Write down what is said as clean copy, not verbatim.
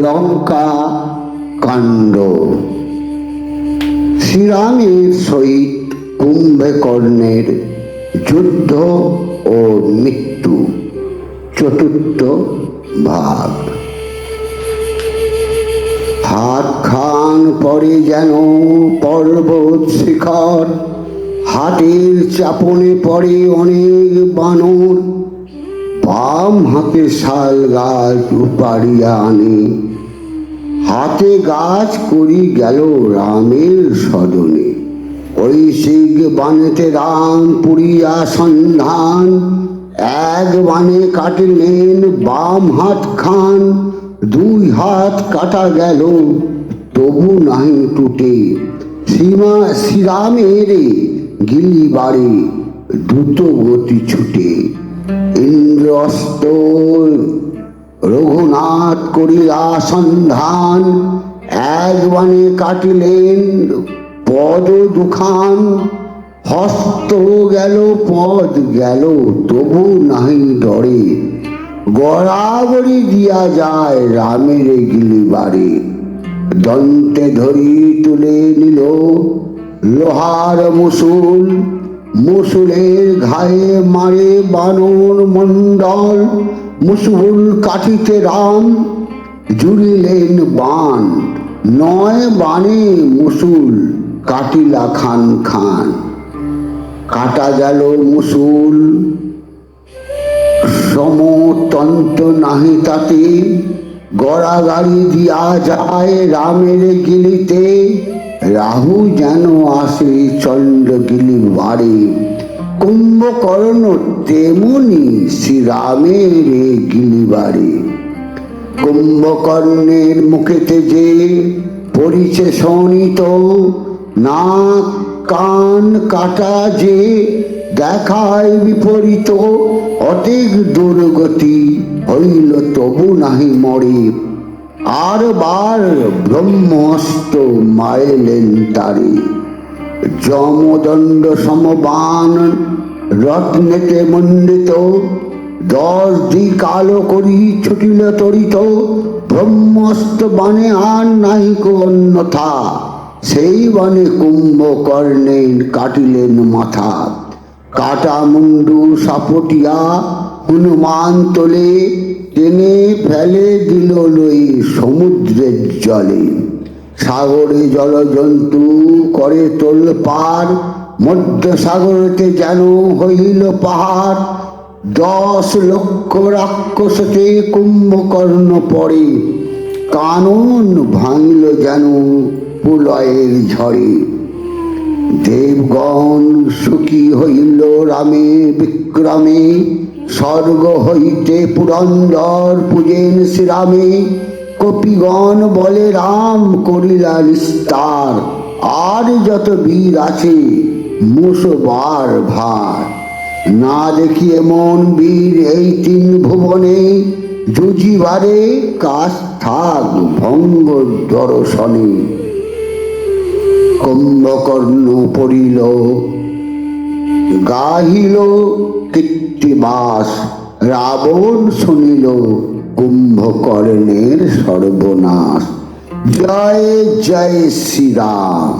লঙ্কা কাণ্ড। শ্রীরামের সহিত কুম্ভকর্ণের যুদ্ধ ও মৃত্যু, চতুর্থ ভাগ। হাত খান পরে যেন পর্বত শিখর, হাতের চাপনে পড়ে অনেক বানর। বাম হাতে শাল গাছ উপাড়িয়া আনে, হাতে গাছ করি গেল রামের সদনে। ঐশিক বানেতে রাম পুরিয়া সন্ধান, এক বানে কাটিলেন বাম হাত খান। দুই হাত কাটা গেল তবু নাহি টুটে, শ্রীরামের গিলি বাড়ে দ্রুত গতি ছুটে। ইন্দ্রস্ত রঘুনাথ করিলা সন্ধান, এক বানে কাটিলেন পদ দুখান। হস্ত গেল পদ গেল তবু নাহি ডরে, গড়াগড়ি দিয়া যায় রামের গিলি বাড়ে। দন্তে ধরি তুলে নিল লোহার মুসুল, মুসুলের ঘায়ে মারে বানর মণ্ডল। মুসুল কাটিতে রাম জুড়িলেন বান, নয় বানে মুসুল কাটিলা খান খান। কাটা গেল মুসুল সমতন্ত নাহি তাতে, গড়াগাড়ি দিয়া যায় রামের গিলিতে। রাহু যেন আসে চন্দ্রগিলি বাড়ে, কুম্ভকর্ণ তেমনি শ্রীরামের গিলি বাড়ে। কুম্ভকর্ণের মুখেতে যে পরিছে শোণিত, নাক কান কাটা যে দেখায় বিপরীত। অধিক দুর্গতি হইল তবু নাহি মরে, আর বার ব্রহ্মস্ত্র মারিলেন তারে। যমদণ্ড সমবান রত্নেতে মণ্ডিত, 10 দিক আলো করি ছুটিল তরিত। ব্রহ্মস্ত্র বানে আর নাহিক অন্যথা, সেই বানে কুম্ভকর্ণের কাটিলেন মাথা। কাটা মুন্ডু সাপটিয়া হনুমান তোলে, টেনে ফেলে দিল লই সমুদ্রের জলে। সাগরে জলজন্তু করে তোল পার, মধ্য সাগরেতে যেন হইল পাহাড়। 10 লক্ষ রাক্ষসতে কুম্ভকর্ণ পড়ে, কানন ভাঙিল যেন প্রলয়ের ঝড়ে। দেবগণ সুখী হইল রামে বিক্রমে, স্বর্গ হইতে পুরন্দর পূজেন শ্রীরামে। কপিগণ বলে রাম করিলা নিস্তার, আর যত বীর আছে মুসবার ভার। না দেখি এমন বীর এই 3 ভুবনে, যুজিবারে কাজ থাক ভঙ্গ দর্শনে। কুম্ভকর্ণ পড়িল গাহিল কীর্তিবাস, রাবণ শুনিল কুম্ভকর্ণের সর্বনাশ। জয় জয় শ্রীরাম।